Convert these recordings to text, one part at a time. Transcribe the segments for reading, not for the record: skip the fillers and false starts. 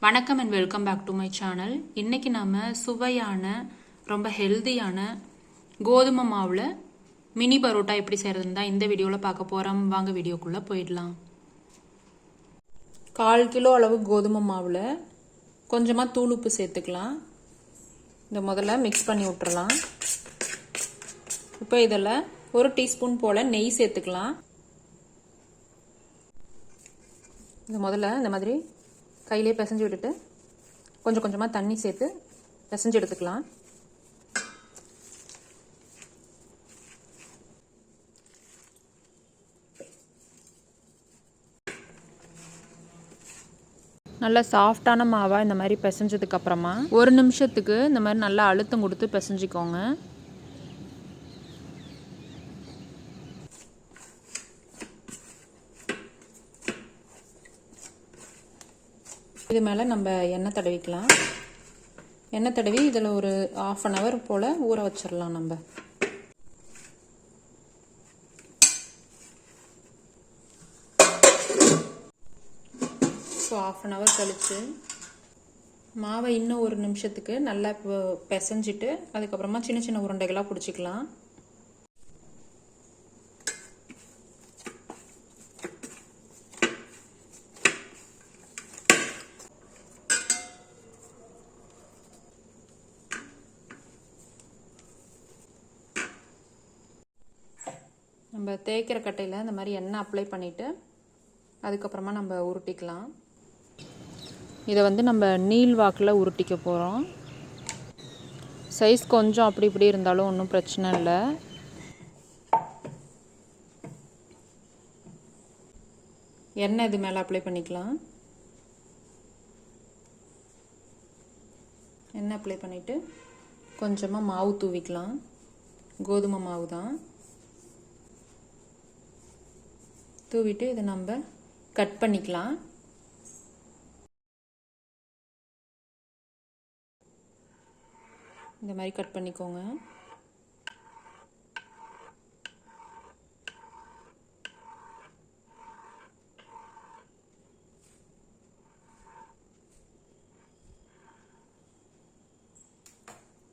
வணக்கம் and welcome back to my channel. இன்னைக்கு நாம சுவையான ரொம்ப ஹெல்தியான கோதுமை மாவுல மினி பரோட்டா எப்படி செய்யறதுன்னு தான் இந்த வீடியோவில் பார்க்க போறோம். வாங்க வீடியோக்குள்ள போயிடலாம். 1/4 கிலோ அளவு கோதுமை மாவுல கொஞ்சமா தூள் உப்பு சேர்த்துக்கலாம். இந்த முதல்ல மிக்ஸ் பண்ணி விட்டுறலாம். இப்போ இதில் 1 டீஸ்பூன் போல நெய் சேர்த்துக்கலாம். இது முதல்ல இந்த மாதிரி கையிலே பிசைஞ்சு விட்டுட்டு கொஞ்சம் கொஞ்சமாக தண்ணி சேர்த்து பிசைஞ்சு எடுத்துக்கலாம். நல்லா சாஃப்டான மாவாக இந்த மாதிரி பிசைஞ்சதுக்கு அப்புறமா 1 நிமிஷத்துக்கு இந்த மாதிரி நல்லா அழுத்தம் கொடுத்து பிசைஞ்சிக்கோங்க. இது மேலே நம்ம எண்ணெய் தடவிக்கலாம். எண்ணெய் தடவி இதில் ஒரு 1/2 hour போல் ஊற வச்சிடலாம். நம்ம ஸோ 1/2 hour கழித்து மாவை இன்னும் 1 நிமிஷத்துக்கு நல்லா பிசைஞ்சிட்டு அதுக்கப்புறமா சின்ன சின்ன உருண்டைகளாக பிடிச்சிக்கலாம். நம்ம தேய்க்கிற கட்டையில் இந்த மாதிரி எண்ணெய் அப்ளை பண்ணிவிட்டு அதுக்கப்புறமா நம்ம உருட்டிக்கலாம். இதை நம்ம நீள் வாக்கில் உருட்டிக்க போகிறோம். சைஸ் கொஞ்சம் அப்படி இப்படி இருந்தாலும் ஒன்றும் பிரச்சனை இல்லை. எண்ணெய் இது மேலே அப்ளை பண்ணிக்கலாம். எண்ணெய் அப்ளை பண்ணிவிட்டு கொஞ்சமாக மாவு தூவிக்கலாம். கோதுமை மாவு தான். தூவிட்டு இதை நம்ம கட் பண்ணிக்கலாம். இந்த மாதிரி கட் பண்ணிக்கோங்க.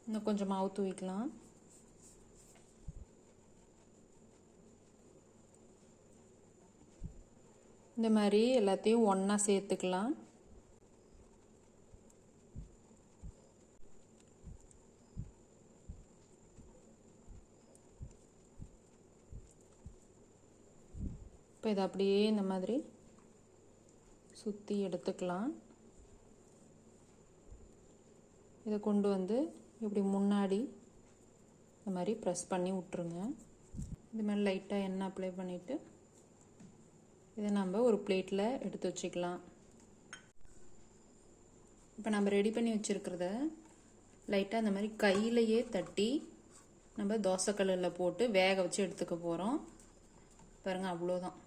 இன்னும் கொஞ்சம் மாவு தூவிக்கலாம். இந்த மாதிரி எல்லாத்தையும் ஒன்றா சேர்த்துக்கலாம். இப்போ இதை அப்படியே இந்த மாதிரி சுற்றி எடுத்துக்கலாம். இதை கொண்டு வந்து இப்படி முன்னாடி இந்த மாதிரி ப்ரெஸ் பண்ணி விட்டுருங்க. இது மாதிரி லைட்டாக எண்ணெய் அப்ளை பண்ணிவிட்டு இதை நம்ம ஒரு பிளேட்டில் எடுத்து வச்சுக்கலாம். இப்போ நம்ம ரெடி பண்ணி வச்சுருக்கிறத லைட்டாக இந்த மாதிரி கையிலையே தட்டி நம்ம தோசைக்கல்லில் போட்டு வேக வச்சு எடுத்துக்க போகிறோம். பாருங்கள், அவ்வளோதான்.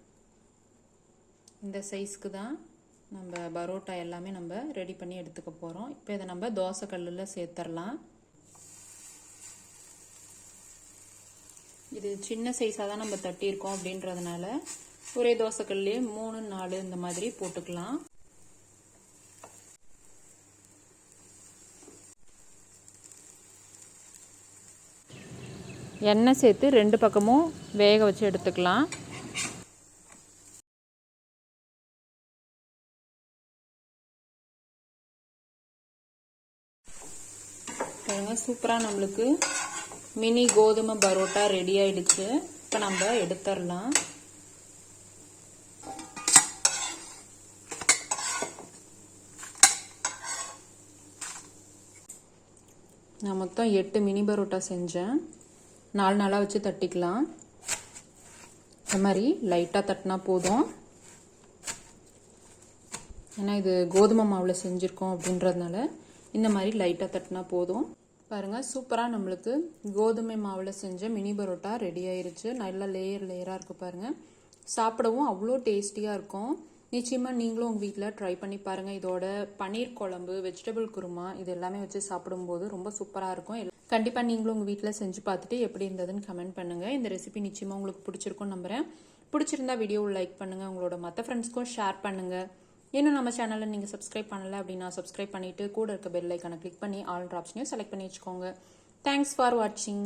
இந்த சைஸ்க்கு தான் நம்ம பரோட்டா எல்லாமே நம்ம ரெடி பண்ணி எடுத்துக்க போகிறோம். இப்போ இதை நம்ம தோசைக்கல்லில் சேர்த்துடலாம். இது சின்ன சைஸாக தான் நம்ம தட்டியிருக்கோம் அப்படின்றதுனால ஒரே தோசைக்கல்லே 3 4 இந்த மாதிரி போட்டுக்கலாம். எண்ணெய் சேர்த்து 2 பக்கமும் வேக வச்சு எடுத்துக்கலாம். பாருங்க, சூப்பராக நம்மளுக்கு மினி கோதுமை பரோட்டா ரெடி ஆயிடுச்சு. இப்போ நம்ம எடுத்துடலாம். நான் மொத்தம் 8 மினி பரோட்டா செஞ்சேன். 4 நாளாக வச்சு தட்டிக்கலாம். இந்த மாதிரி லைட்டாக தட்டினா போதும். ஏன்னா இது கோதுமை மாவில் செஞ்சுருக்கோம் அப்படின்றதுனால இந்த மாதிரி லைட்டாக தட்டினா போதும். பாருங்கள், சூப்பராக நம்மளுக்கு கோதுமை மாவில் செஞ்ச மினி பரோட்டா ரெடி ஆயிருச்சு. நல்லா லேயராக இருக்குது பாருங்கள். சாப்பிடவும் அவ்வளோ டேஸ்டியாக இருக்கும். நிச்சயமாக நீங்களும் உங்கள் வீட்டில் ட்ரை பண்ணி பாருங்கள். இதோட பன்னீர் குழம்பு, வெஜிடபிள் குருமா இது எல்லாமே வச்சு சாப்பிடும்போது ரொம்ப சூப்பராக இருக்கும். கண்டிப்பாக நீங்களும் உங்கள் வீட்டில் செஞ்சு பார்த்துட்டு எப்படி இருந்ததுன்னு கமெண்ட் பண்ணுங்கள். இந்த ரெசிபி நிச்சயமாக உங்களுக்கு பிடிச்சிருக்கும்னு நம்புகிறேன். பிடிச்சிருந்தா வீடியோவை லைக் பண்ணுங்கள். உங்களோட மற்ற ஃப்ரெண்ட்ஸ்க்கும் ஷேர் பண்ணுங்கள். இன்னும் நம்ம சேனலை நீங்கள் சப்ஸ்கிரைப் பண்ணலை அப்படின்னா சப்ஸ்கிரைப் பண்ணிவிட்டு கூட இருக்க பெல் ஐக்கானை கிளிக் பண்ணி ஆல் ஆப்ஷனையும் செலக்ட் பண்ணி வச்சுக்கோங்க. தேங்க்ஸ் ஃபார் வாட்சிங்.